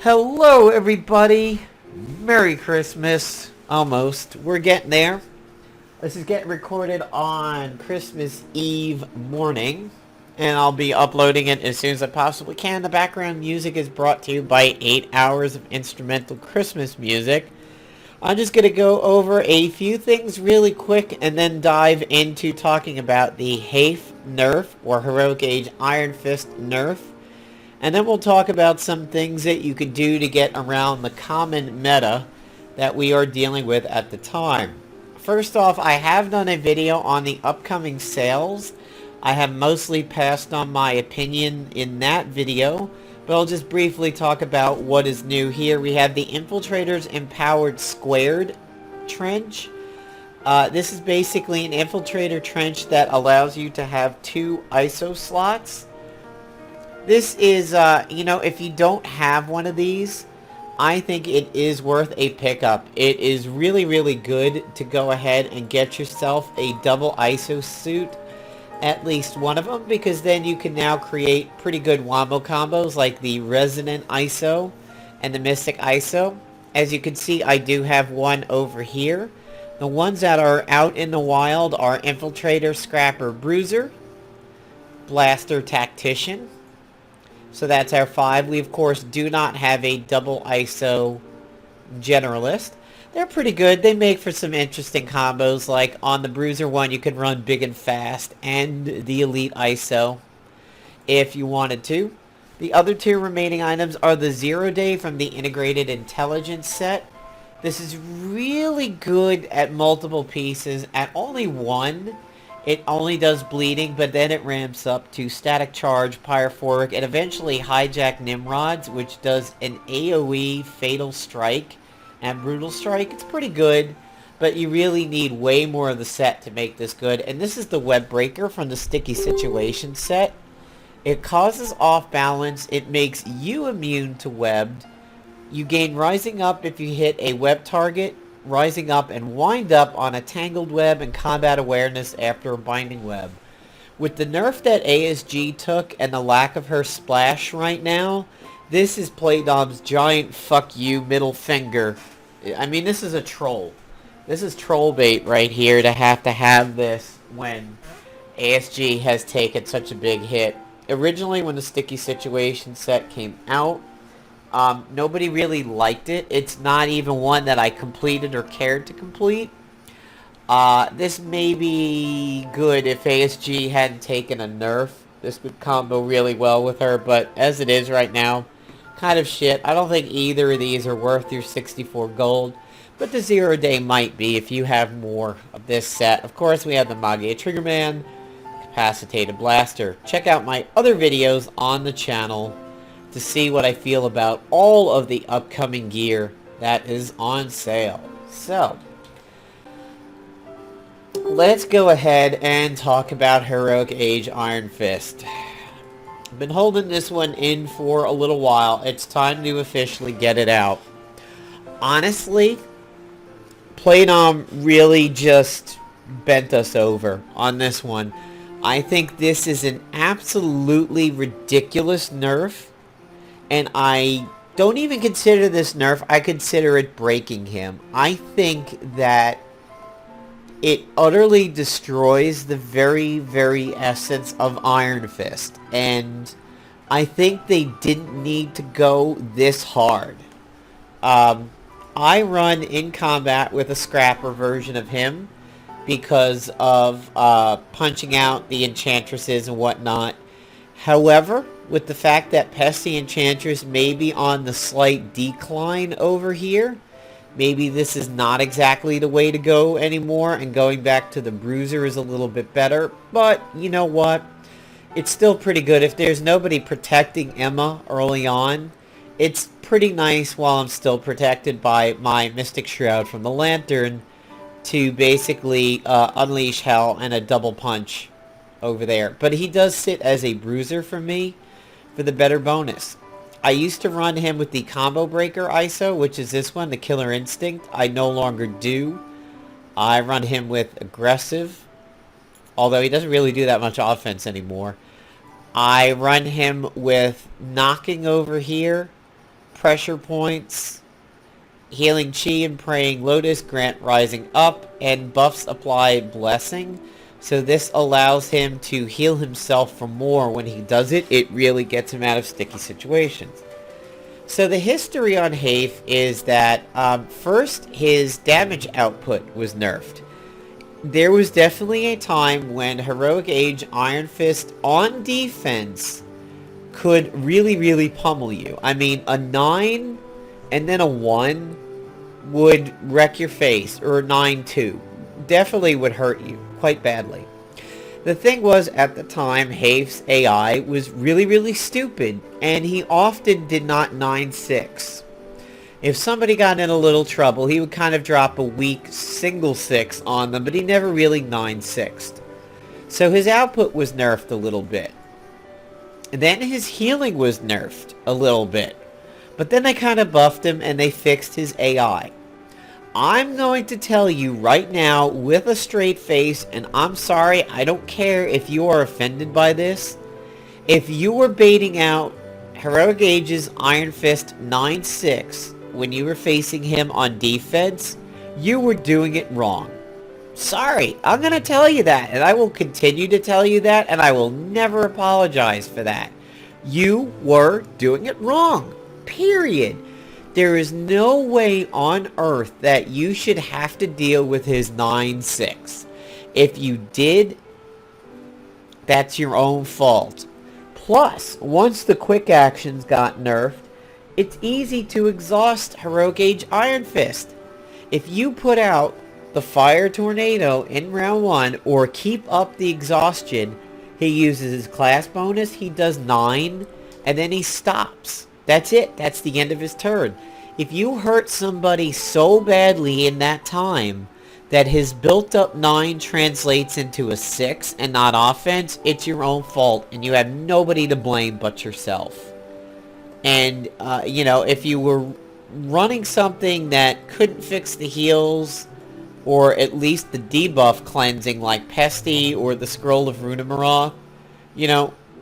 Hello everybody! Merry Christmas. Almost. We're getting there. This is getting recorded on Christmas Eve morning, and I'll be uploading it as soon as I possibly can. The background music is brought to you by 8 hours of instrumental Christmas music. I'm just going to go over a few things really quick and then dive into talking about the HAIF nerf, or Heroic Age Iron Fist nerf. And then we'll talk about some things that you could do to get around the common meta that we are dealing with at the time. First off, I have done a video on the upcoming sales. I have mostly passed on my opinion in that video, but I'll just briefly talk about what is new here. We have the Infiltrator's Empowered Squared Trench. This is basically an Infiltrator Trench that allows you to have 2 ISO slots. This is, if you don't have one of these, I think it is worth a pickup. It is really, really good to go ahead and get yourself a double ISO suit, at least one of them, because then you can now create pretty good wombo combos like the Resonant ISO and the Mystic ISO. As you can see, I do have one over here. The ones that are out in the wild are Infiltrator, Scrapper, Bruiser, Blaster, Tactician. So that's our 5. We, of course, do not have a double ISO Generalist. They're pretty good. They make for some interesting combos. Like on the Bruiser one, you can run Big and Fast and the Elite ISO if you wanted to. The other 2 remaining items are the 0 Day from the Integrated Intelligence set. This is really good at multiple pieces. At only 1, it only does bleeding, but then it ramps up to Static Charge, Pyrophoric, and eventually Hijack Nimrods, which does an AoE Fatal Strike and Brutal Strike. It's pretty good, but you really need way more of the set to make this good. And this is the Web Breaker from the Sticky Situation set. It causes off balance. It makes you immune to webbed. You gain Rising Up if you hit a web target, Rising Up and Wind Up on a Tangled Web, and Combat Awareness after a Binding Web. With the nerf that ASG took and the lack of her splash right now, this is Playdom's giant fuck you middle finger. I mean, this is a troll. This is troll bait right here to have this when ASG has taken such a big hit. Originally, when the Sticky Situation set came out, nobody really liked it. It's not even one that I completed or cared to complete. This may be good if ASG hadn't taken a nerf. This would combo really well with her, but as it is right now, kind of shit. I don't think either of these are worth your 64 gold, but the 0 Day might be if you have more of this set. Of course, we have the Magia Triggerman, Capacitated Blaster. Check out my other videos on the channel to see what I feel about all of the upcoming gear that is on sale. So, let's go ahead and talk about Heroic Age Iron Fist. I've been holding this one in for a little while. It's time to officially get it out. Honestly, Playdom really just bent us over on this one. I think this is an absolutely ridiculous nerf. And I don't even consider this nerf. I consider it breaking him. I think that it utterly destroys the very, very essence of Iron Fist. And I think they didn't need to go this hard. I run in combat with a Scrapper version of him because of punching out the Enchantresses and whatnot. However, with the fact that Pesty Enchantress may be on the slight decline over here, maybe this is not exactly the way to go anymore, and going back to the Bruiser is a little bit better. But, you know what? It's still pretty good. If there's nobody protecting Emma early on, it's pretty nice while I'm still protected by my Mystic Shroud from the Lantern to basically unleash hell and a double punch over there. But he does sit as a Bruiser for me for the better bonus. I used to run him with the Combo Breaker ISO, which is this one, the Killer Instinct. I no longer do. I run him with Aggressive, although he doesn't really do that much offense anymore. I run him with Knocking over here, pressure points, healing chi and praying lotus grant rising up, and buffs apply blessing. So this allows him to heal himself for more. When he does it, it really gets him out of sticky situations. So the history on HAIF is that first his damage output was nerfed. There was definitely a time when Heroic Age Iron Fist on defense could really, really pummel you. I mean, a 9 and then a 1 would wreck your face, or a 9-2. Definitely would hurt you quite badly. The thing was, at the time, HAIF's AI was really, really stupid, and he often did not 9-6. If somebody got in a little trouble, he would kind of drop a weak single 6 on them, but he never really 9-6'd. So his output was nerfed a little bit. And then his healing was nerfed a little bit. But then they kind of buffed him and they fixed his AI. I'm going to tell you right now with a straight face, and I'm sorry, I don't care if you are offended by this. If you were baiting out Heroic Age's Iron Fist 9-6 when you were facing him on defense, you were doing it wrong. Sorry, I'm going to tell you that, and I will continue to tell you that, and I will never apologize for that. You were doing it wrong. Period. There is no way on earth that you should have to deal with his 9-6. If you did, that's your own fault. Plus, once the quick actions got nerfed, it's easy to exhaust Heroic Age Iron Fist. If you put out the Fire Tornado in round 1 or keep up the exhaustion, he uses his class bonus, he does 9, and then he stops. That's it. That's the end of his turn. If you hurt somebody so badly in that time that his built-up 9 translates into a 6 and not offense, it's your own fault, and you have nobody to blame but yourself. And, if you were running something that couldn't fix the heals, or at least the debuff cleansing like Pesty or the Scroll of Runamara,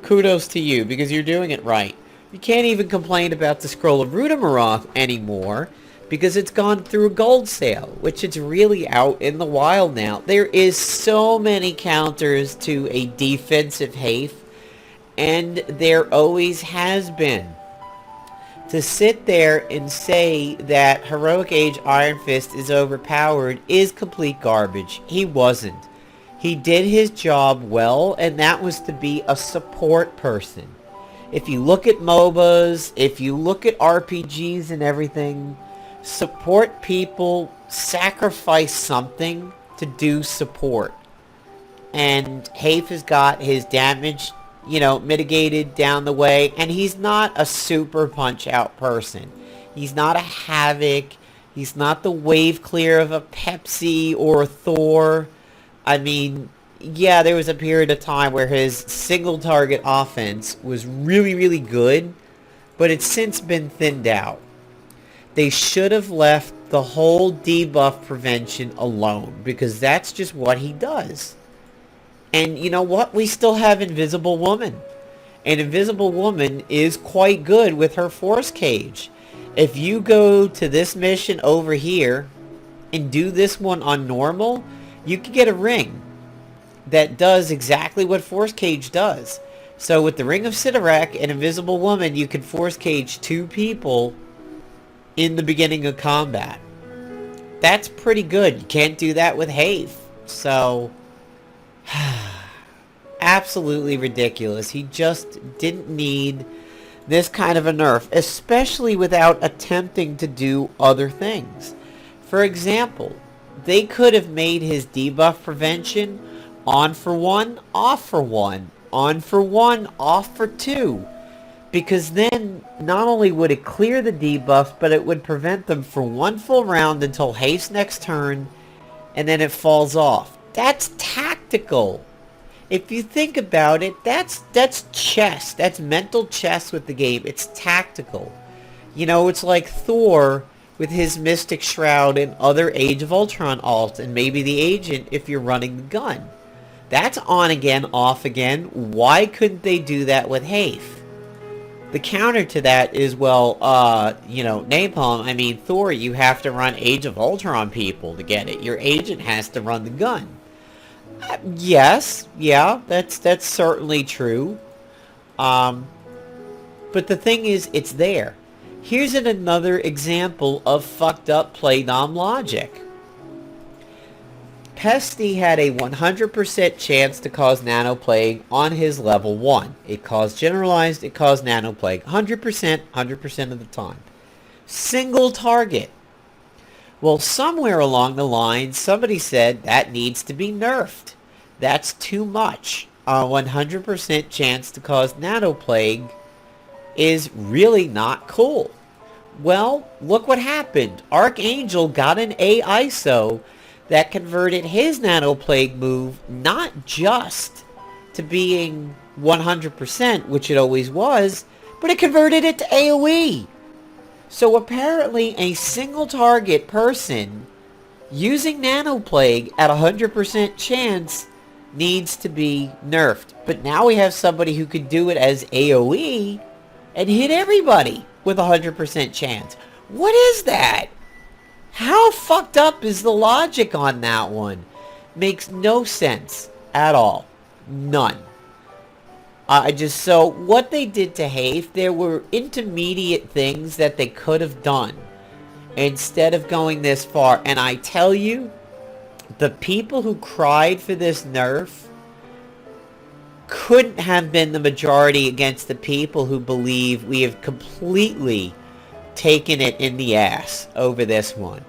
kudos to you, because you're doing it right. You can't even complain about the Scroll of Runamara anymore, because it's gone through a gold sale, which it's really out in the wild now. There is so many counters to a defensive HAIF, and there always has been. To sit there and say that Heroic Age Iron Fist is overpowered is complete garbage. He wasn't. He did his job well, and that was to be a support person. If you look at MOBAs, if you look at RPGs and everything, support people sacrifice something to do support. And HAIF has got his damage mitigated down the way, and he's not a super punch-out person. He's not a Havoc. He's not the wave clear of a Pepsi or a Thor. I mean, yeah, there was a period of time where his single-target offense was really, really good, but it's since been thinned out. They should have left the whole debuff prevention alone, because that's just what he does. And you know what? We still have Invisible Woman. And Invisible Woman is quite good with her Force Cage. If you go to this mission over here and do this one on normal, you can get a ring that does exactly what Force Cage does. So with the Ring of Sidorak and Invisible Woman, you can Force Cage 2 people in the beginning of combat. That's pretty good. You can't do that with HAIF. So absolutely ridiculous. He just didn't need this kind of a nerf, especially without attempting to do other things. For example, they could have made his debuff prevention on for 1, off for 1, on for 1, off for 2. Because then, not only would it clear the debuffs, but it would prevent them for 1 full round until HAIF's next turn, and then it falls off. That's tactical. If you think about it, that's chess. That's mental chess with the game. It's tactical. It's like Thor with his Mystic Shroud and other Age of Ultron alts, and maybe the Agent if you're running the gun. That's on again, off again. Why couldn't they do that with HAIF? The counter to that is, well, you know, napalm. I mean, Thor, you have to run Age of Ultron on people to get it. Your agent has to run the gun. Yes, yeah, that's certainly true. But the thing is, it's there. Here's another example of fucked up play-dom logic. Pesty had a 100% chance to cause nanoplague on his level 1. It caused generalized, it caused nanoplague. 100% of the time. Single target. Well, somewhere along the line, somebody said that needs to be nerfed. That's too much. A 100% chance to cause nanoplague is really not cool. Well, look what happened. Archangel got an A ISO that converted his nanoplague move not just to being 100%, which it always was, but it converted it to AoE. So apparently a single target person using nanoplague at 100% chance needs to be nerfed. But now we have somebody who could do it as AoE and hit everybody with a 100% chance. What is that? How fucked up is the logic on that one? Makes no sense at all. None. So what they did to HAIF, there were intermediate things that they could have done instead of going this far. And I tell you, the people who cried for this nerf couldn't have been the majority against the people who believe we have completely taken it in the ass over this one.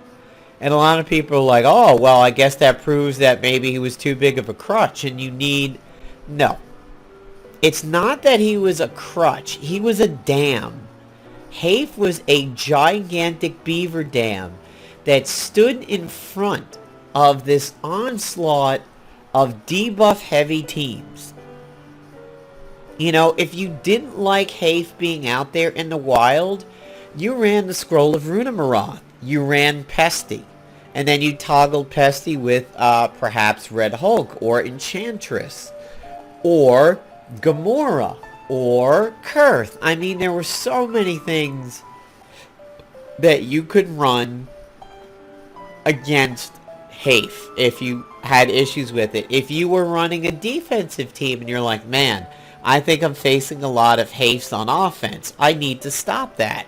And a lot of people are like, oh, well, I guess that proves that maybe he was too big of a crutch and you need... No. It's not that he was a crutch. He was a dam. HAIF was a gigantic beaver dam that stood in front of this onslaught of debuff heavy teams. You know, if you didn't like HAIF being out there in the wild, you ran the Scroll of Runamaroth. You ran Pesty. And then you toggled Pesty with perhaps Red Hulk or Enchantress or Gamora or Kurth. I mean, there were so many things that you could run against HAIF if you had issues with it. If you were running a defensive team and you're like, man, I think I'm facing a lot of HAIFs on offense. I need to stop that.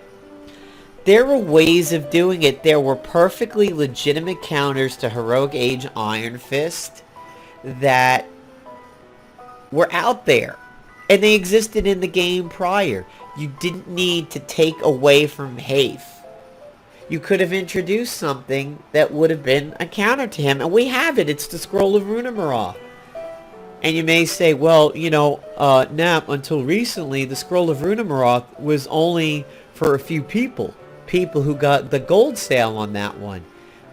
There were ways of doing it. There were perfectly legitimate counters to Heroic Age Iron Fist that were out there. And they existed in the game prior. You didn't need to take away from HAIF. You could have introduced something that would have been a counter to him. And we have it. It's the Scroll of Runamaroth. And you may say, well, you know, Nap, until recently, the Scroll of Runamaroth was only for a few people. People who got the gold sale on that one.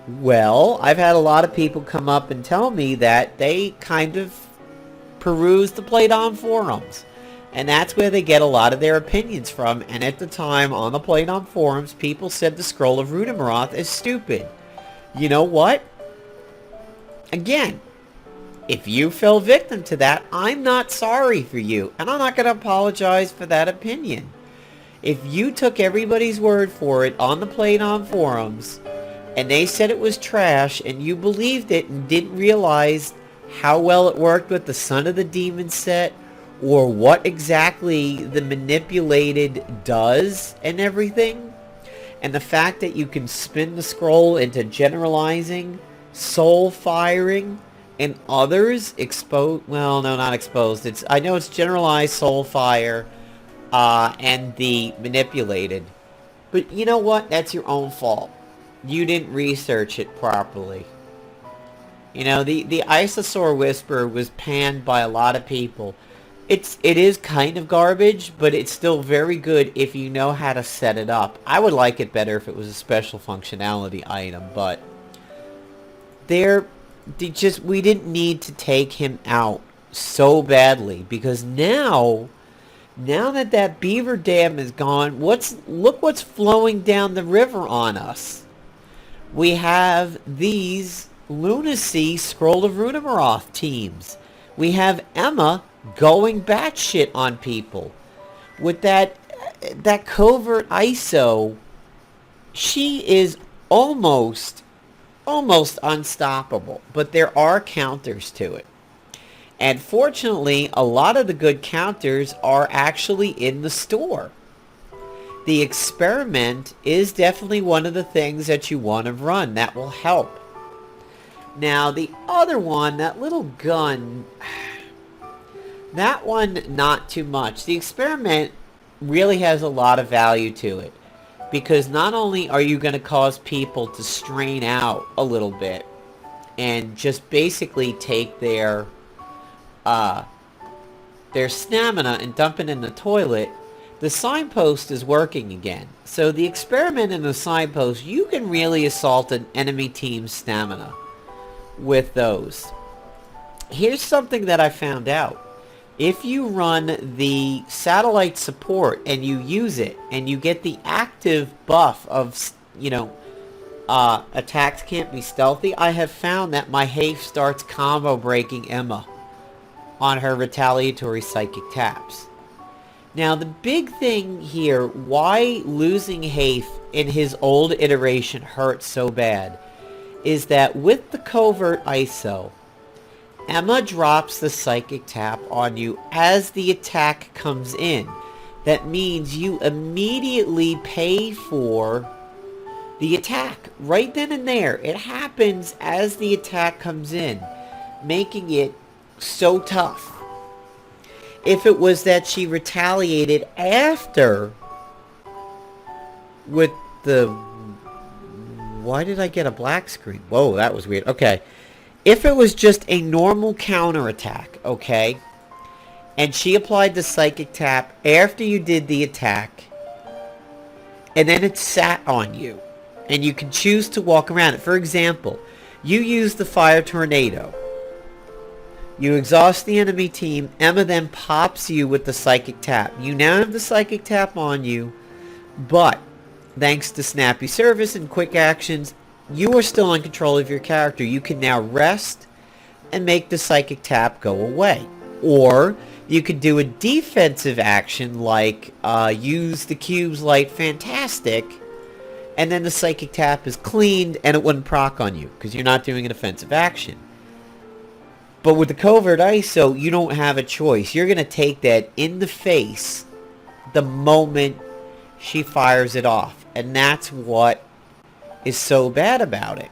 Well, I've had a lot of people come up and tell me that they kind of peruse the Playdom forums. And that's where they get a lot of their opinions from. And at the time, on the Playdom forums, people said the Scroll of Runamaroth is stupid. You know what? Again, if you fell victim to that, I'm not sorry for you. And I'm not going to apologize for that opinion. If you took everybody's word for it on the Playdom forums, and they said it was trash, and you believed it and didn't realize how well it worked with the Son of the Demon set, or what exactly the manipulated does and everything, and the fact that you can spin the scroll into generalizing, soul firing, and others exposed, well, no, not exposed, I know it's generalized soul fire, and the manipulated. But you know what? That's your own fault. You didn't research it properly. You know, the Isosaur Whisper was panned by a lot of people. It is kind of garbage, but it's still very good if you know how to set it up. I would like it better if it was a special functionality item, but we didn't need to take him out so badly, because now that beaver dam is gone, look what's flowing down the river on us. We have these Lunacy Scroll of Runamaroth teams. We have Emma going batshit on people with that that covert ISO, she is almost unstoppable, but there are counters to it. And fortunately, a lot of the good counters are actually in the store. The experiment is definitely one of the things that you want to run. That will help. Now, the other one, that little gun, that one, not too much. The experiment really has a lot of value to it, because not only are you going to cause people to strain out a little bit and just basically take their stamina and dump it in the toilet, the signpost is working again. So the experiment in the signpost, you can really assault an enemy team's stamina with those. Here's something that I found out. If you run the satellite support and you use it and you get the active buff of, attacks can't be stealthy, I have found that my HAIF starts combo breaking Emma on her retaliatory psychic taps. Now, the big thing here, why losing HAIF in his old iteration hurt so bad, is that with the covert ISO, Emma drops the psychic tap on you as the attack comes in. That means you immediately pay for the attack right then and there. It happens as the attack comes in, making it so tough. If it was that she retaliated after with the... Why did I get a black screen? Whoa, that was weird. Okay. If it was just a normal counterattack, okay, and she applied the psychic tap after you did the attack, and then it sat on you, and you can choose to walk around it. For example, you use the fire tornado. You exhaust the enemy team. Emma then pops you with the psychic tap. You now have the psychic tap on you, but thanks to snappy service and quick actions, you are still in control of your character. You can now rest and make the psychic tap go away. Or you could do a defensive action like use the cube's light fantastic, and then the psychic tap is cleaned and it wouldn't proc on you because you're not doing an offensive action. But with the covert ISO, you don't have a choice. You're going to take that in the face the moment she fires it off. And that's what is so bad about it.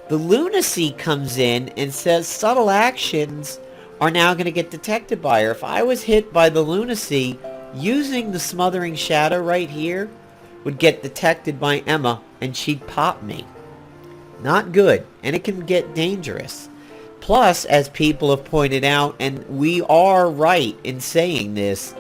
The lunacy comes in and says subtle actions are now going to get detected by her. If I was hit by the lunacy, using the smothering shadow right here would get detected by Emma and she'd pop me. Not good, and it can get dangerous. Plus, as people have pointed out, and we are right in saying this,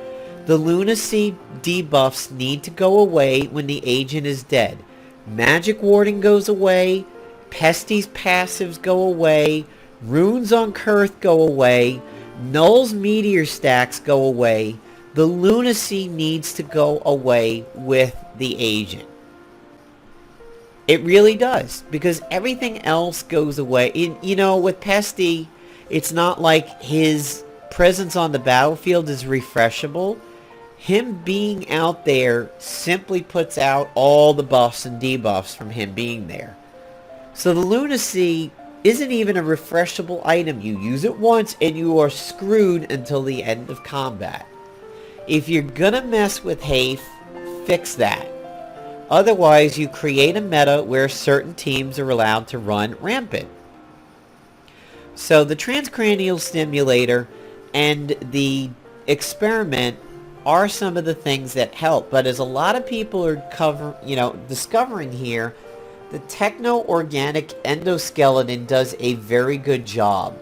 the lunacy debuffs need to go away when the agent is dead. Magic warding goes away, Pesty's passives go away, runes on Kurth go away, Null's meteor stacks go away. The lunacy needs to go away with the agent. It really does, because everything else goes away. With Pesty, it's not like his presence on the battlefield is refreshable. Him being out there simply puts out all the buffs and debuffs from him being there. So the lunacy isn't even a refreshable item. You use it once and you are screwed until the end of combat. If you're gonna mess with HAIF, fix that. Otherwise, you create a meta where certain teams are allowed to run rampant. So the transcranial stimulator and the experiment are some of the things that help. But as a lot of people are discovering here, the techno-organic endoskeleton does a very good job.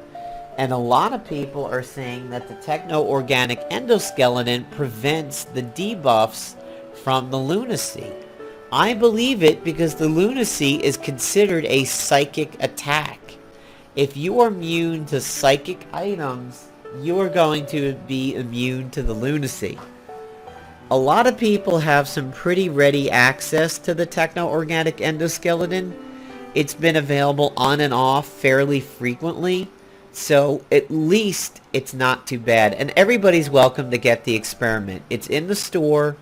And a lot of people are saying that the techno-organic endoskeleton prevents the debuffs from the lunacy. I believe it because the lunacy is considered a psychic attack. If you are immune to psychic items, you are going to be immune to the lunacy. A lot of people have some pretty ready access to the techno-organic endoskeleton. It's been available on and off fairly frequently, so at least it's not too bad. And everybody's welcome to get the experiment. It's in the store.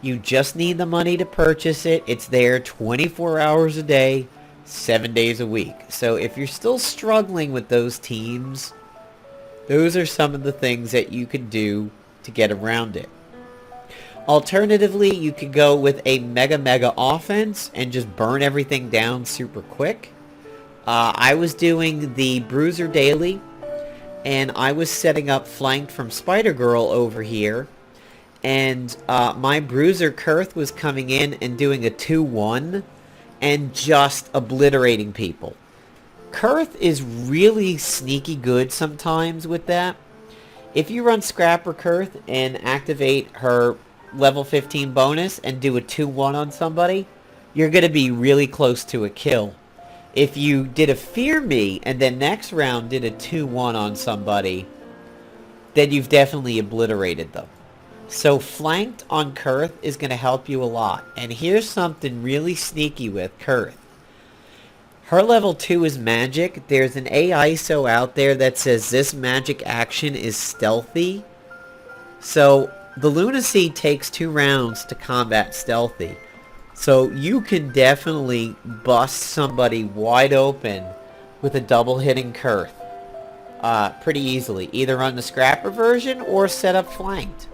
You just need the money to purchase it. It's there 24 hours a day, 7 days a week. So if you're still struggling with those teams, those are some of the things that you could do to get around it. Alternatively, you could go with a mega offense and just burn everything down super quick. I was doing the Bruiser Daily, and I was setting up flanked from Spider-Girl over here, and my Bruiser Kurth was coming in and doing a 2-1 and just obliterating people. Kurth is really sneaky good sometimes with that. If you run Scrapper Kurth and activate her level 15 bonus and do a 2-1 on somebody, you're going to be really close to a kill. If you did a Fear Me and then next round did a 2-1 on somebody, then you've definitely obliterated them. So flanked on Kurth is going to help you a lot. And here's something really sneaky with Kurth. Her level 2 is magic. There's an AISO out there that says this magic action is stealthy. So the Lunacy takes 2 rounds to combat stealthy. So you can definitely bust somebody wide open with a double hitting Kurth. Pretty easily. Either run the Scrapper version or set up flanked.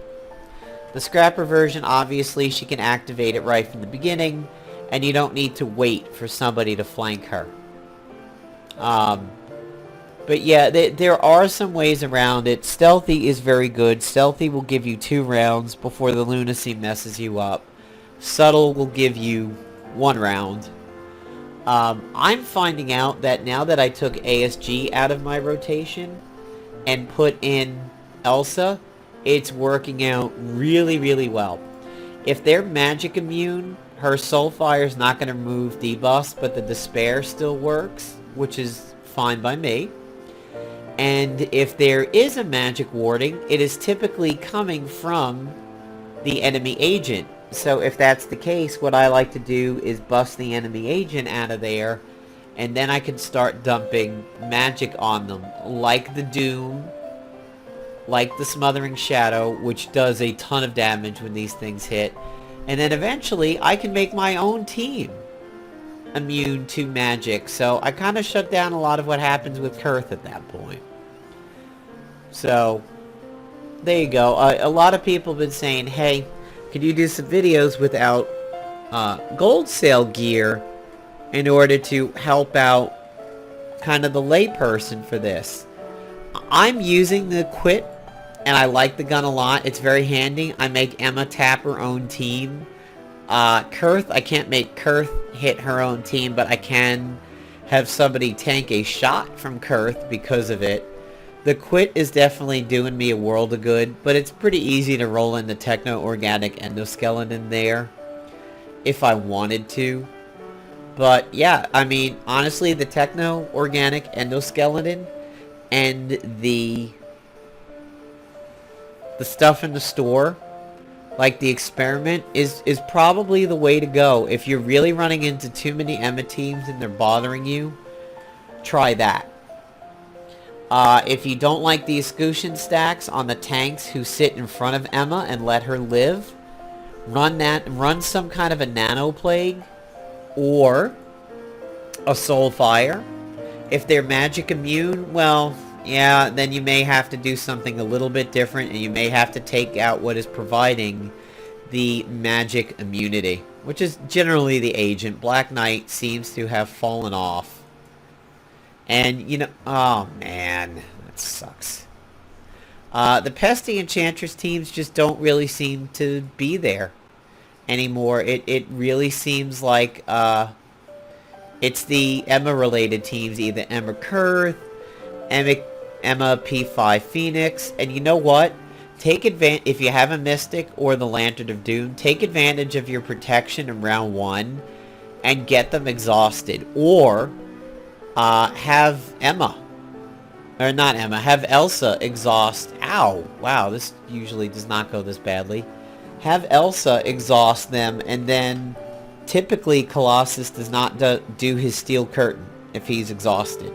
The Scrapper version, obviously, she can activate it right from the beginning, and you don't need to wait for somebody to flank her. But yeah, there are some ways around it. Stealthy is very good. Stealthy will give you 2 rounds before the Lunacy messes you up. Subtle will give you 1 round. I'm finding out that now that I took ASG out of my rotation and put in Elsa, it's working out really well. If they're magic immune, her Soulfire is not going to remove debuffs, but the Despair still works, which is fine by me. And if there is a magic warding, it is typically coming from the enemy agent. So if that's the case, what I like to do is bust the enemy agent out of there, and then I can start dumping magic on them, like the Doom, like the Smothering Shadow, which does a ton of damage when these things hit. And then eventually I can make my own team immune to magic. So I kind of shut down a lot of what happens with Kurth at that point. So there you go. A lot of people have been saying, hey, could you do some videos without gold sale gear in order to help out kind of the layperson for this? I'm using the Quit, and I like the gun a lot. It's very handy. I make Emma tap her own team. Kurth, I can't make Kurth hit her own team, but I can have somebody tank a shot from Kurth because of it. The Quit is definitely doing me a world of good, but it's pretty easy to roll in the techno-organic endoskeleton there if I wanted to. But yeah, I mean, honestly, the techno-organic endoskeleton and the stuff in the store, like the experiment, is probably the way to go. If you're really running into too many Emma teams and they're bothering you, try that. If you don't like the escutcheon stacks on the tanks who sit in front of Emma and let her live, run some kind of a nano plague or a Soulfire. If they're magic immune, well, yeah, then you may have to do something a little bit different, and you may have to take out what is providing the magic immunity, which is generally the agent. Black Knight seems to have fallen off. And, you know, oh man, that sucks. The Pesty Enchantress teams just don't really seem to be there anymore. It really seems like it's the Emma-related teams, either Emma Kurth, Emma P5 Phoenix, and you know what? Take advantage, if you have a Mystic or the Lantern of Doom, take advantage of your protection in round 1 and get them exhausted. Or have Emma, or not Emma, have Elsa exhaust. Ow, wow, this usually does not go this badly. Have Elsa exhaust them, and then typically Colossus does not do his Steel Curtain if he's exhausted.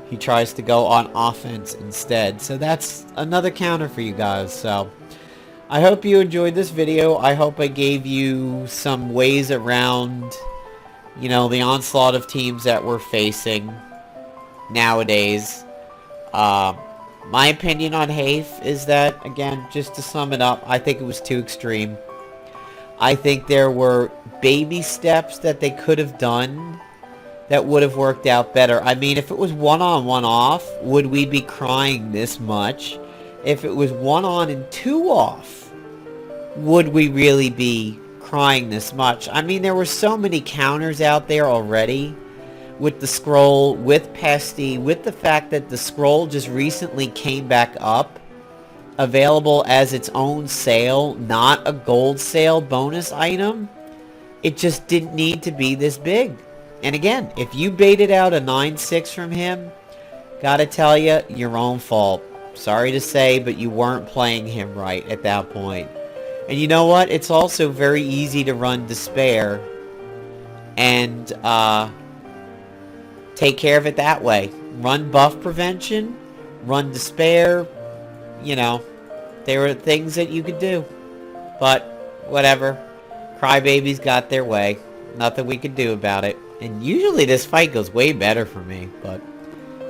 He tries to go on offense instead. So that's another counter for you guys. So I hope you enjoyed this video. I hope I gave you some ways around, you know, the onslaught of teams that we're facing nowadays. My opinion on HAIF is that, again, just to sum it up, I think it was too extreme. I think there were baby steps that they could have done that would have worked out better. I mean, if it was one-on, one-off, would we be crying this much? If it was one-on and two-off, would we really be crying this much? I mean, there were so many counters out there already. With the scroll, with Pesty, with the fact that the scroll just recently came back up, available as its own sale, not a gold sale bonus item, it just didn't need to be this big. And again, if you baited out a 9-6 from him, gotta tell you, your own fault. Sorry to say, but you weren't playing him right at that point. And you know what? It's also very easy to run Despair and take care of it that way. Run Buff Prevention, run Despair, you know, there were things that you could do. But, whatever. Crybabies got their way. Nothing we could do about it. And usually this fight goes way better for me, but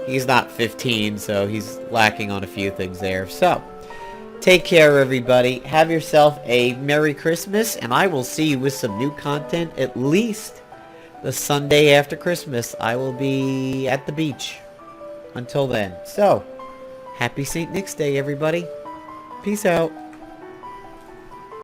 he's not 15, so he's lacking on a few things there. So, take care, everybody. Have yourself a Merry Christmas, and I will see you with some new content at least the Sunday after Christmas. I will be at the beach until then. So, happy St. Nick's Day, everybody. Peace out.